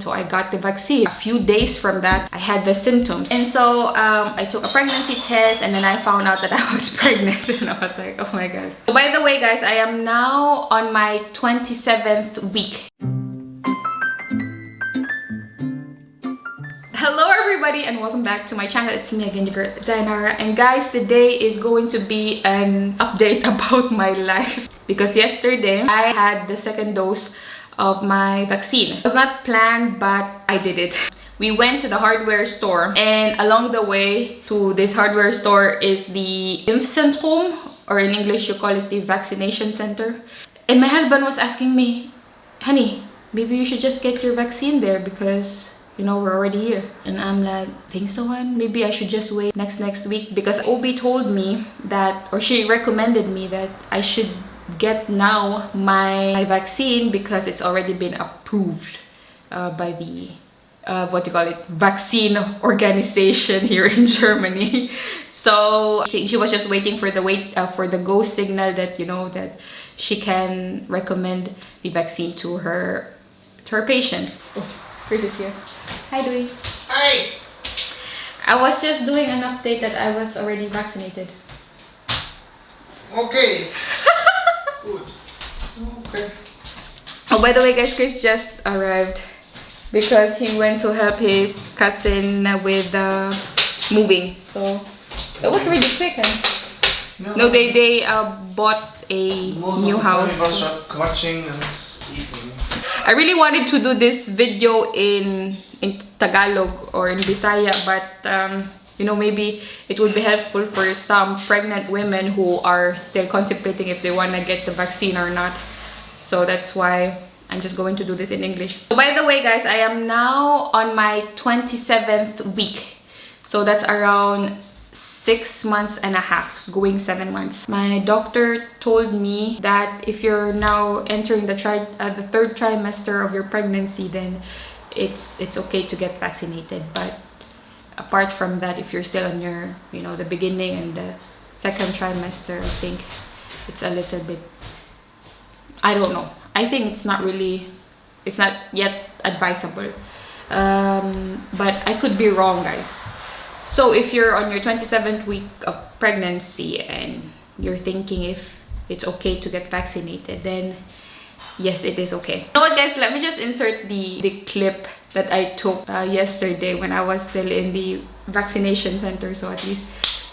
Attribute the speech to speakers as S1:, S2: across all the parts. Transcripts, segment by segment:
S1: So I got the vaccine. A few days from that, I had the symptoms. And so I took a pregnancy test, and then I found out that I was pregnant. And I was like, oh my god. So by the way, guys, I am now on my 27th week. Hello everybody and welcome back to my channel. It's me again, your girl Dayanara, and guys, today is going to be an update about my life because yesterday I had the second dose of my vaccine. It was not planned, but I did it. We went to the hardware store, and along the way to this hardware store is the Impfzentrum, or in English you call it the Vaccination Center. And my husband was asking me, honey, maybe you should just get your vaccine there because you know we're already here. And I'm like, think so, hon? Maybe I should just wait next week, because OB told me that, or she recommended me that I should get now my vaccine because it's already been approved by the what do you call it, vaccine organization here in Germany. So she was just waiting for the go signal that, you know, that she can recommend the vaccine to her patients. Oh, Chris is here. Hi, Dewey.
S2: Hi.
S1: I was just doing an update that I was already vaccinated.
S2: Okay. Good. Okay.
S1: Oh, by the way, guys, Chris just arrived because he went to help his cousin with moving. So that was really quick. No, they bought a new house.
S2: I was just scratching and eating.
S1: I really wanted to do this video in Tagalog or in Bisaya, but you know, maybe it would be helpful for some pregnant women who are still contemplating if they want to get the vaccine or not. So that's why I'm just going to do this in English. So by the way, guys, I am now on my 27th week. So that's around 6 months and a half, going 7 months. My doctor told me that if you're now entering the third trimester of your pregnancy, then it's okay to get vaccinated. But apart from that, if you're still on your, you know, the beginning and the second trimester, I think it's a little bit, I don't know. I think it's not yet advisable. But I could be wrong, guys. So if you're on your 27th week of pregnancy and you're thinking if it's okay to get vaccinated, then yes, it is okay. You know what, guys, let me just insert the clip that I took yesterday when I was still in the vaccination center, so at least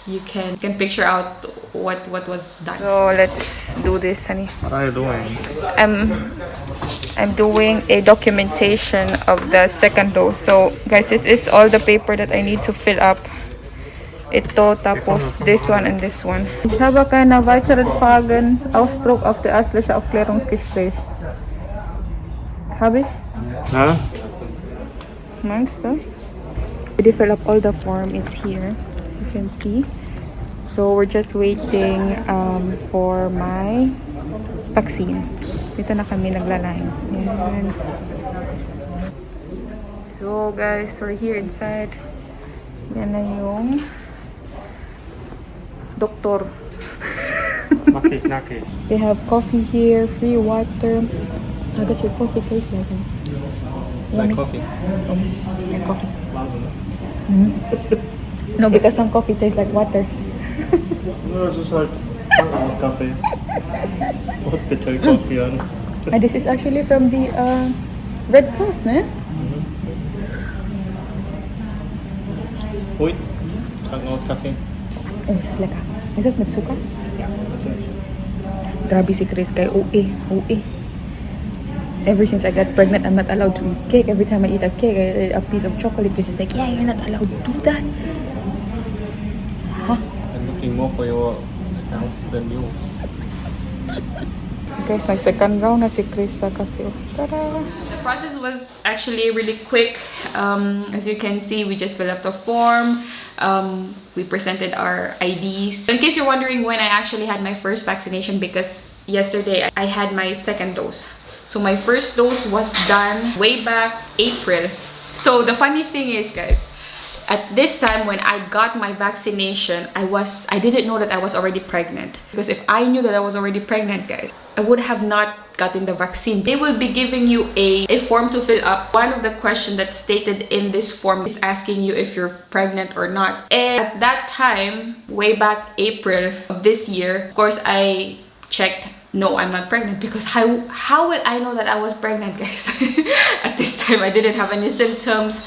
S1: you can picture out what was done. So let's do this, honey.
S2: What are you doing?
S1: I'm doing a documentation of the second dose. So guys, this is all the paper that I need to fill up. Ito, tapos this one and this one. Ich habe keine weiteren Fragen. Ausdruck auf der ärztlichen Aufklärungsgespräch. Habe ich?
S2: Huh?
S1: Meinst du? We fill up all the form. It's here, as you can see. So we're just waiting for my vaccine. Dito na kami naglaline. Ayan. So guys, we're here inside. Yan na yung doktor. They have coffee here, free water. How does your coffee taste like?
S2: Like coffee.
S1: Oh, like coffee. No, because some coffee tastes like water.
S2: No, es ist halt Krankenhauskaffee. Hospital Coffee.
S1: And this is actually from the Red Cross, ne?
S2: Hui, Krankenhauskaffee.
S1: Oh, das ist lecker. Ist das mit Zucker?
S2: Ja, natürlich.
S1: Grabe si Chris kay OA. Ever since I got pregnant, I'm not allowed to eat cake. Every time I eat a cake, a piece of chocolate, Chris is like, yeah, you're not allowed to do that. Huh?
S2: I'm looking more for your health than you.
S1: Guys, nag-second round na si Chris sa cafe. Tada! The process was actually really quick. As you can see, we just filled up the form. We presented our IDs. In case you're wondering when I actually had my first vaccination, because yesterday I had my second dose. So my first dose was done way back April. So the funny thing is, guys, At this time when I got my vaccination, I didn't know that I was already pregnant. Because if I knew that I was already pregnant, guys, I would have not gotten the vaccine. They will be giving you a form to fill up. One of the questions that's stated in this form is asking you if you're pregnant or not. And at that time, way back April of this year, of course, I checked, no, I'm not pregnant, because how will I know that I was pregnant, guys? At this time, I didn't have any symptoms,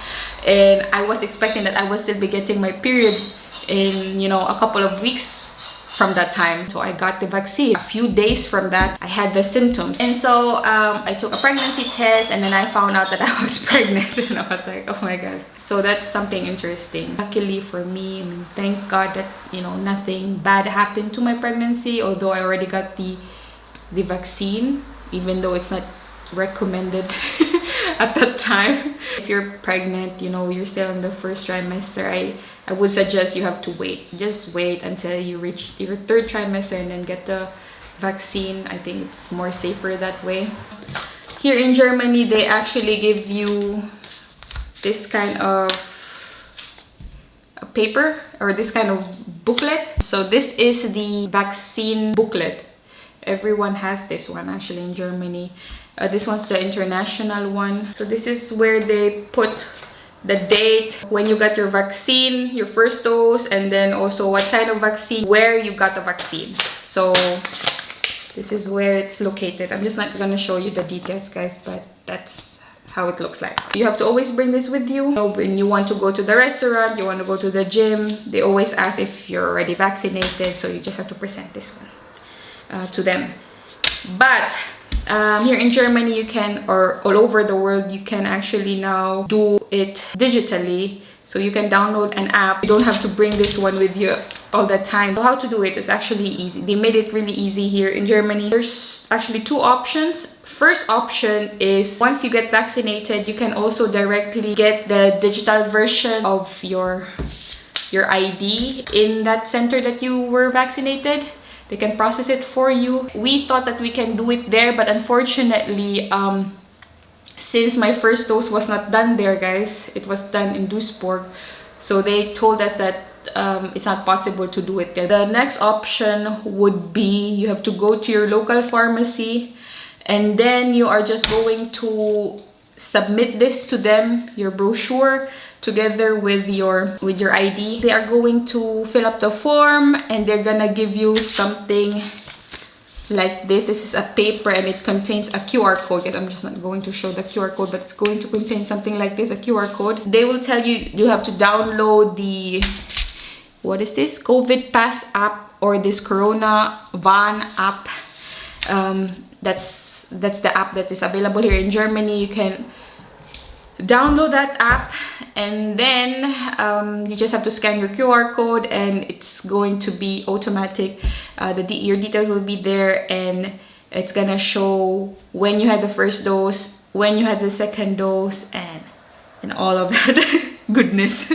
S1: and I was expecting that I would still be getting my period in, you know, a couple of weeks from that time. So I got the vaccine. A few days from that, I had the symptoms, and so I took a pregnancy test, and then I found out that I was pregnant, and I was like, oh my god. So that's something interesting. Luckily for me, I mean, thank God that, you know, nothing bad happened to my pregnancy, although I already got the vaccine, even though it's not recommended at that time. If you're pregnant, you know, you're still in the first trimester, I would suggest you have to wait. Just wait until you reach your third trimester and then get the vaccine. I think it's more safer that way. Here in Germany, they actually give you this kind of a paper, or this kind of booklet. So this is the vaccine booklet. Everyone has this one actually in Germany. This one's the international one. So this is where they put the date, when you got your vaccine, your first dose, and then also what kind of vaccine, where you got the vaccine. So this is where it's located. I'm just not gonna show you the details, guys, but that's how it looks like. You have to always bring this with you. When you want to go to the restaurant, you want to go to the gym, they always ask if you're already vaccinated, so you just have to present this one to them. But here in Germany, you can, or all over the world, you can actually now do it digitally. So you can download an app. You don't have to bring this one with you all the time. So how to do it is actually easy. They made it really easy here in Germany. There's actually two options. First option is, once you get vaccinated, you can also directly get the digital version of your ID in that center that you were vaccinated. They can process it for you. We thought that we can do it there, but unfortunately, since my first dose was not done there, guys, it was done in Duisburg. So they told us that it's not possible to do it there. The next option would be, you have to go to your local pharmacy, and then you are just going to submit this to them, your brochure, together with your ID. They are going to fill up the form, and they're gonna give you something like this. This is a paper, and it contains a QR code. Yes, I'm just not going to show the QR code, but it's going to contain something like this, a QR code. They will tell you you have to download the, what is this, COVID Pass app, or this Corona Van app. That's the app that is available here in Germany. You can download that app, and then you just have to scan your QR code, and it's going to be automatic. Your details will be there, and it's gonna show when you had the first dose, when you had the second dose, and all of that goodness.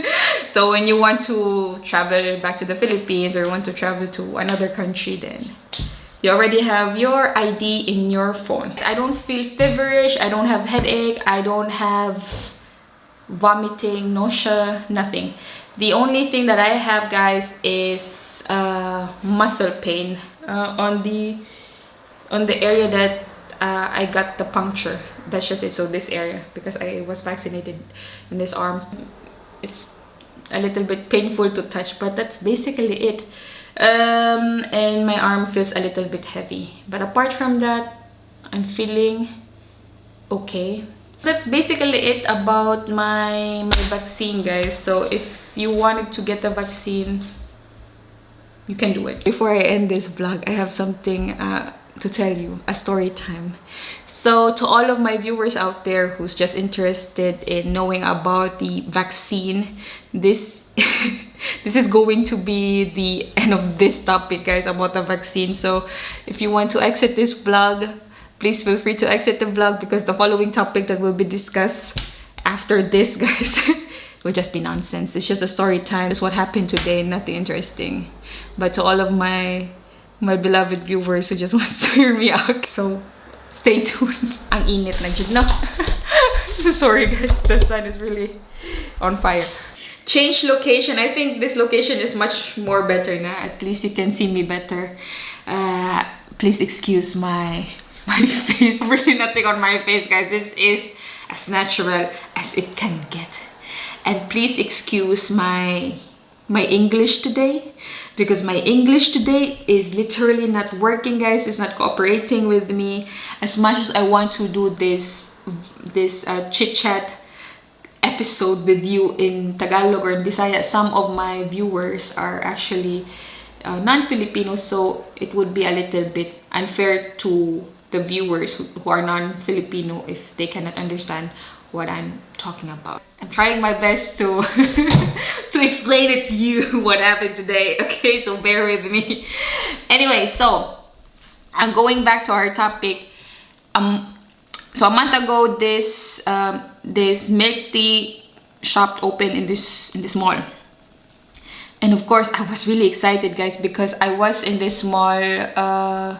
S1: So when you want to travel back to the Philippines, or want to travel to another country, then you already have your ID in your phone. I don't feel feverish, I don't have headache, I don't have vomiting, nausea, nothing. The only thing that I have, guys, is muscle pain on the area that I got the puncture. That's just it. So this area, because I was vaccinated in this arm, it's a little bit painful to touch, but that's basically it. And my arm feels a little bit heavy, but apart from that, I'm feeling okay. That's basically it about my vaccine, guys. So if you wanted to get the vaccine, you can do it. Before I end this vlog, I have something to tell you, a story time. So to all of my viewers out there who's just interested in knowing about the vaccine, this this is going to be the end of this topic, guys, about the vaccine. So if you want to exit this vlog, please feel free to exit the vlog, because the following topic that will be discussed after this, guys, will just be nonsense. It's just a story time. It's what happened today, nothing interesting. But to all of my beloved viewers who just wants to hear me out, so stay tuned. Ang init na jud, no? I'm sorry, guys, the sun is really on fire. change location. I think this location is much more better now. At least you can see me better. Please excuse my face. Really nothing on my face, guys. This is as natural as it can get. And please excuse my English today, because my English today is literally not working, guys. It's not cooperating with me. As much as I want to do this chit-chat episode with you in Tagalog or in Bisaya, some of my viewers are actually non-Filipinos, so it would be a little bit unfair to the viewers who are non-Filipino if they cannot understand what I'm talking about. I'm trying my best to to explain it to you what happened today, okay? So bear with me. Anyway, so I'm going back to our topic. So a month ago, this milk tea shop opened in this mall. And of course, I was really excited, guys, because I was in this mall, yeah,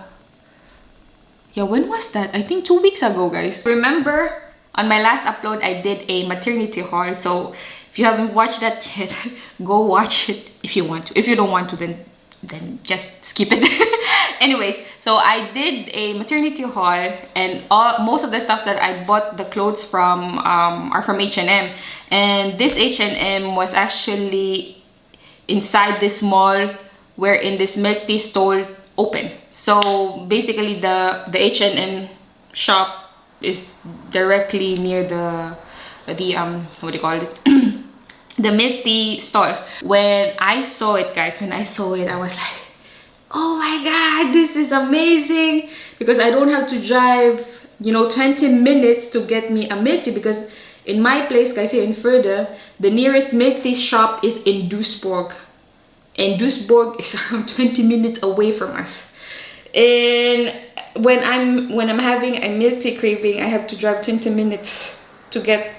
S1: when was that? I think 2 weeks ago, guys. Remember, on my last upload, I did a maternity haul. So if you haven't watched that yet, go watch it if you want to. If you don't want to, then just skip it. Anyways, so I did a maternity haul, and most of the stuff that I bought the clothes from are from H&M. And this H&M was actually inside this mall wherein this milk tea stall open. So basically the H&M shop is directly near the what do you call it, the milk tea stall. When I saw it, guys, I was like, oh my god, this is amazing, because I don't have to drive 20 minutes to get me a milk tea. Because in my place, guys, here in Further, the nearest milk tea shop is in Duisburg, and Duisburg is around 20 minutes away from us. And when I'm having a milk tea craving, I have to drive 20 minutes to get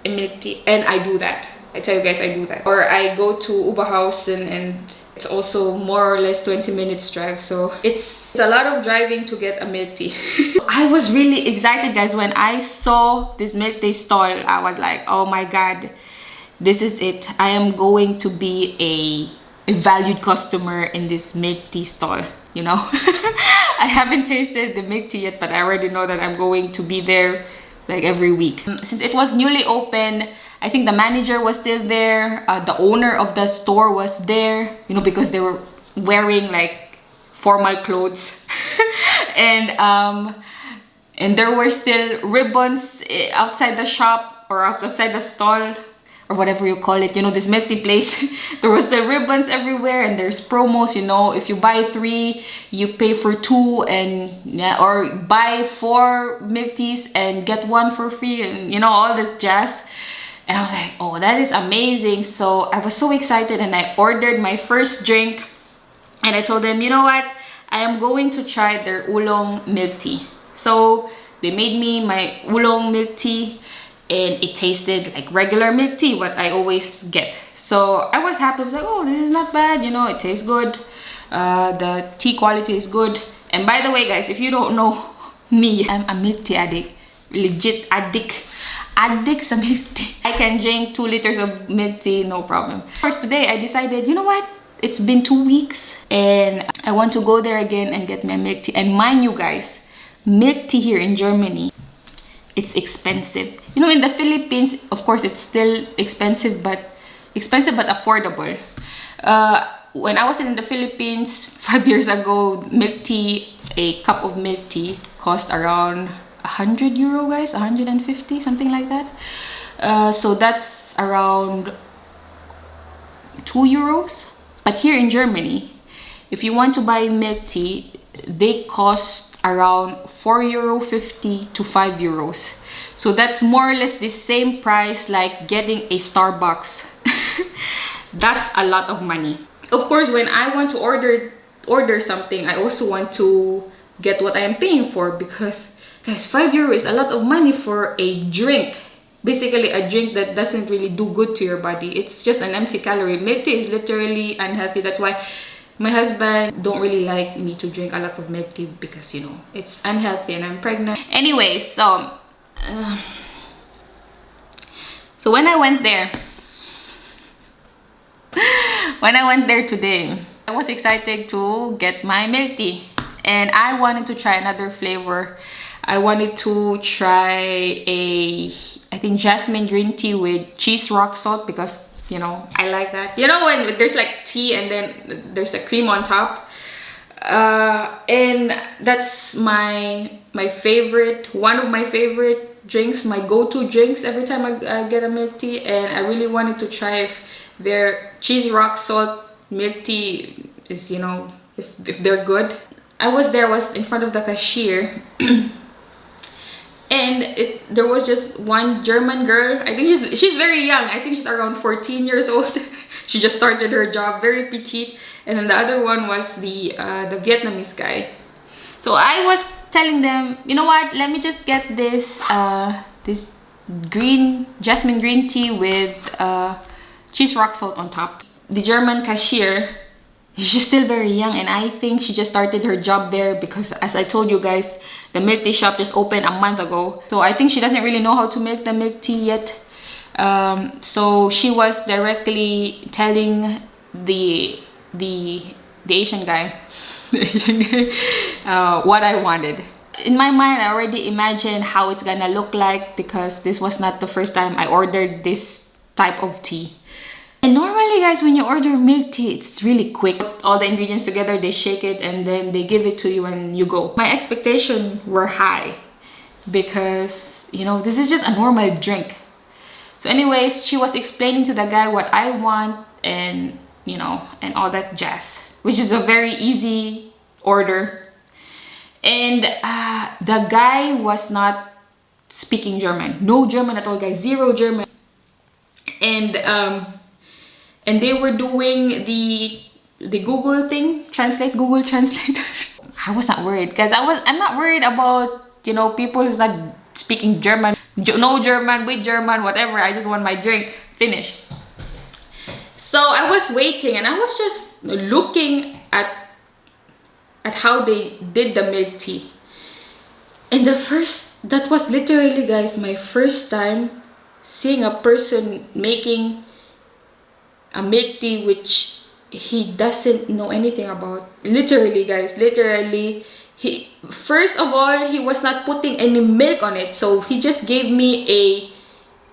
S1: a milk tea, and I do that. I tell you guys, I do that. Or I go to Oberhausen, and it's also more or less 20 minutes drive. So it's a lot of driving to get a milk tea. I was really excited, guys, when I saw this milk tea stall. I was like, oh my god, this is it. I am going to be a valued customer in this milk tea stall, I haven't tasted the milk tea yet, but I already know that I'm going to be there like every week. Since it was newly open, I think the manager was still there, the owner of the store was there, because they were wearing like formal clothes. and there were still ribbons outside the shop or outside the stall, or whatever you call it, this milk tea place. There was the ribbons everywhere, and there's promos, if you buy 3, you pay for 2, and yeah, or buy 4 milk teas and get 1 for free, and all this jazz. And I was like, oh, that is amazing. So I was so excited, and I ordered my first drink, and I told them, you know what, I am going to try their oolong milk tea. So they made me my oolong milk tea, and it tasted like regular milk tea, what I always get. So I was happy. I was like, oh, this is not bad, it tastes good. The tea quality is good. And by the way, guys, if you don't know me, I'm a milk tea addict. Legit addict sa milk tea. I can drink 2 liters of milk tea, no problem. First, today I decided, you know what, it's been 2 weeks and I want to go there again and get my milk tea. And mind you, guys, milk tea here in Germany, it's expensive. In the Philippines, of course, it's still expensive, but affordable. When I was in the Philippines 5 years ago, milk tea, a cup of milk tea cost around 100 euro, guys, 150, something like that. So that's around 2 euros. But here in Germany, if you want to buy milk tea, they cost around 4.50 euro to 5 euros. So that's more or less the same price like getting a Starbucks. That's a lot of money. Of course, when I want to order something, I also want to get what I am paying for, because guys, 5 euro is a lot of money for a drink. Basically a drink that doesn't really do good to your body. It's just an empty calorie. Milk tea is literally unhealthy. That's why my husband don't really like me to drink a lot of milk tea, because it's unhealthy and I'm pregnant. Anyways, so when I went there, when I went there today, I was excited to get my milk tea. And I wanted to try another flavor. I wanted to try I think jasmine green tea with cheese rock salt, because you know I like that. You know when there's like tea and then there's a cream on top. And that's my favorite, one of my favorite drinks, my go-to drinks every time I get a milk tea. And I really wanted to try if their cheese rock salt milk tea is, you know, if they're good. I was in front of the cashier and there was just one German girl. I think she's very young. I think she's around 14 years old. She just started her job, very petite. And then the other one was the Vietnamese guy. So I was telling them, you know what, let me just get this this jasmine green tea with cheese rock salt on top. The German cashier, she's still very young, and I think she just started her job there because, as I told you guys, the milk tea shop just opened a month ago. So I think she doesn't really know how to make the milk tea yet. So she was directly telling the Asian guy, what I wanted. In my mind, I already imagined how it's gonna look like, because this was not the first time I ordered this type of tea. And normally, guys, when you order milk tea, it's really quick. All the ingredients together, they shake it, and then they give it to you and you go. My expectations were high because, you know, this is just a normal drink. So anyways, she was explaining to the guy what I want and, you know, and all that jazz, which is a very easy order. And the guy was not speaking German. No German at all, guys. Zero German. And they were doing the Google thing, Google Translate. I was not worried because I'm not worried about, you know, people who's not speaking German. No German, with German, whatever. I just want my drink. Finish. So I was waiting and I was just looking at how they did the milk tea. And that was literally, guys, my first time seeing a person making a milk tea which he doesn't know anything about. Literally, guys, literally. First of all, he was not putting any milk on it. So he just gave me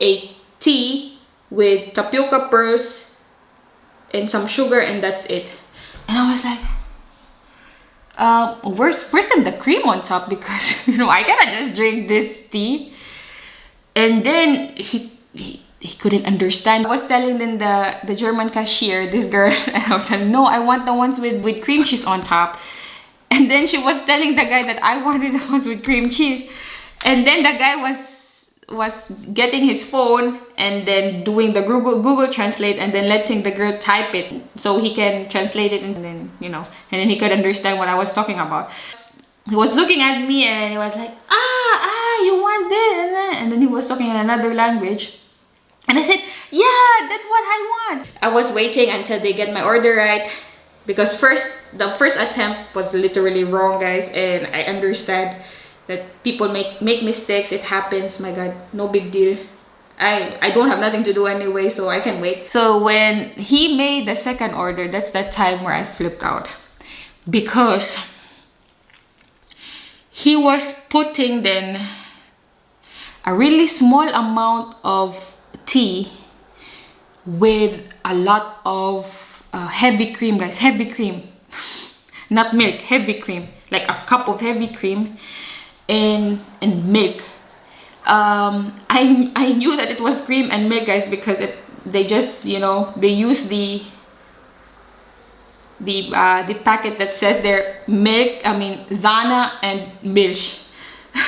S1: a tea with tapioca pearls and some sugar, and that's it. And I was like, where's the cream on top? Because, you know, I cannot just drink this tea. And then he couldn't understand. I was telling then the German cashier, this girl, and I was like, no, I want the ones with cream cheese on top. And then she was telling the guy that I wanted the ones with cream cheese. And then the guy was getting his phone and then doing the Google Translate and then letting the girl type it so he can translate it, and then, you know, and then he could understand what I was talking about. He was looking at me and he was like, you want this? And then he was talking in another language. And I said, yeah, that's what I want. I was waiting until they get my order right, because the first attempt was literally wrong, guys, and I understand that people make mistakes. It happens. My God, no big deal. I don't have nothing to do anyway, so I can wait. So when he made the second order, that's that time where I flipped out, because he was putting then a really small amount of tea with a lot of heavy cream, guys. Heavy cream. Not milk, heavy cream. Like a cup of heavy cream and milk. I knew that it was cream and milk, guys, because they just, you know, they use the packet that says there milk, Zana and Milch.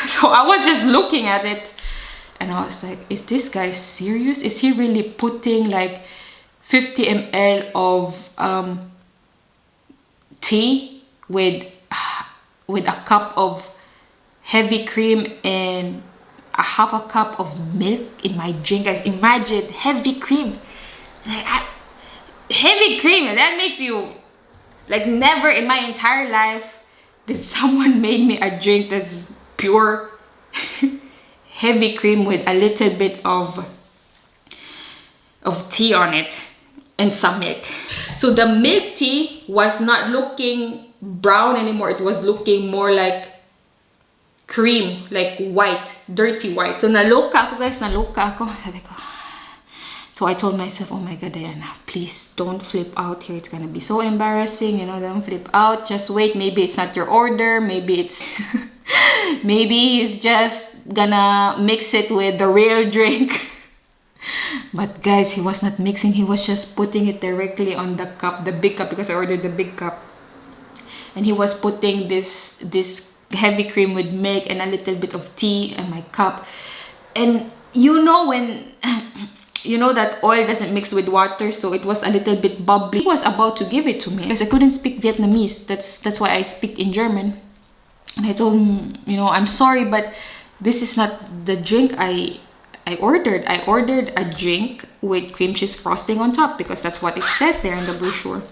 S1: So I was just looking at it and I was like, is this guy serious? Is he really putting like 50 ml of tea with a cup of heavy cream and a half a cup of milk in my drink, guys? Imagine heavy cream, like heavy cream, and that makes you like, never in my entire life did someone made me a drink that's pure heavy cream with a little bit of tea on it. and some milk. So the milk tea was not looking brown anymore. It was looking more like cream, like white, dirty white. So naloka ako guys, naloka ako. Sabi ko. So I told myself, oh my god, Diana, please don't flip out here. It's gonna be so embarrassing, you know, don't flip out. Just wait, maybe it's not your order. Maybe it's, maybe he's just gonna mix it with the real drink. But guys, he was not mixing. He was just putting it directly on the cup, the big cup, because I ordered the big cup. And he was putting this heavy cream with milk and a little bit of tea in my cup. And you know when you know that oil doesn't mix with water, so it was a little bit bubbly. He was about to give it to me because I couldn't speak Vietnamese. That's why I speak in German. And I told him, you know, I'm sorry, but this is not the drink I ordered. I ordered a drink with cream cheese frosting on top because that's what it says there in the brochure.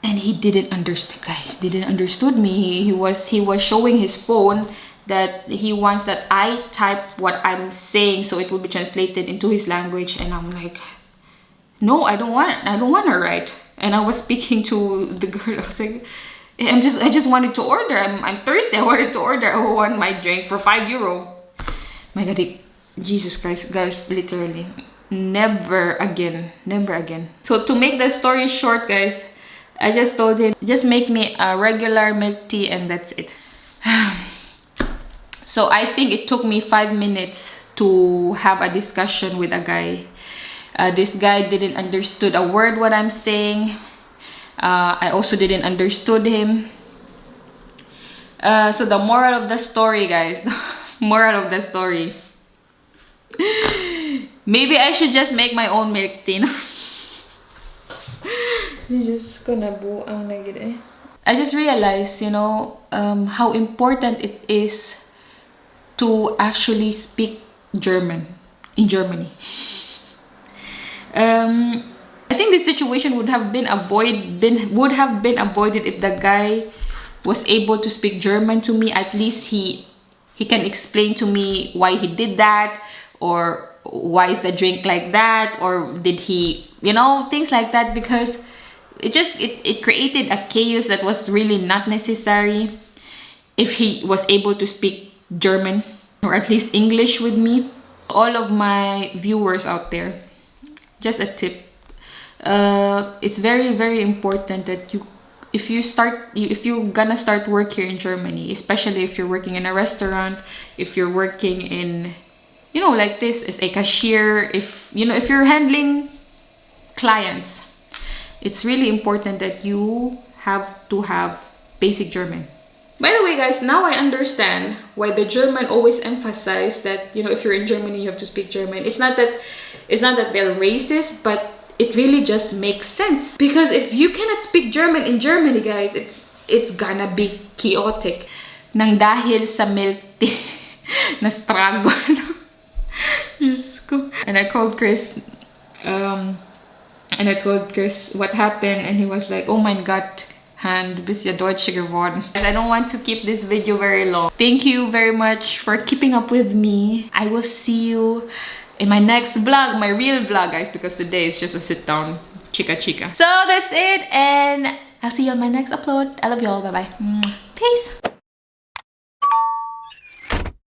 S1: And he didn't understand, guys. Didn't understood me. He was showing his phone that he wants that I type what I'm saying so it will be translated into his language. And I'm like, no, I don't want to write. And I was speaking to the girl. I was like, I just wanted to order. I'm thirsty. I wanted to order. I want my drink for €5. My god, Jesus Christ, guys, literally, never again. So to make the story short, guys, I just told him, just make me a regular milk tea and that's it. So I think it took me 5 minutes to have a discussion with a guy. This guy didn't understood a word what I'm saying. I also didn't understood him. So the moral of the story, guys, moral of the story. Maybe I should just make my own milk tea. I just realized, you know, how important it is to actually speak German in Germany. I think this situation would have been avoided if the guy was able to speak German to me. At least he can explain to me why he did that, or why is the drink like that, or did he, you know, things like that, because it created a chaos that was really not necessary. If he was able to speak German or at least English with me. All of my viewers out there, just a tip, it's very important that if you're gonna start work here in Germany, especially if you're working in a restaurant, if you're working in, you know, like this as a cashier, if you're handling clients, it's really important that you have to have basic German. By the way, guys, now I understand why the German always emphasize that, you know, if you're in Germany, you have to speak German. It's not that they're racist, but it really just makes sense. Because if you cannot speak German in Germany, guys, it's gonna be chaotic. Nang dahil sa milk tea, na struggle. And I called Chris, and I told Chris what happened, and he was like, oh my god, du bist ja Deutsche geworden. I don't want to keep this video very long. Thank you very much for keeping up with me. I will see you in my next vlog, my real vlog, guys, because today is just a sit down chica. So that's it, and I'll see you on my next upload. I love you all. Bye bye. Peace.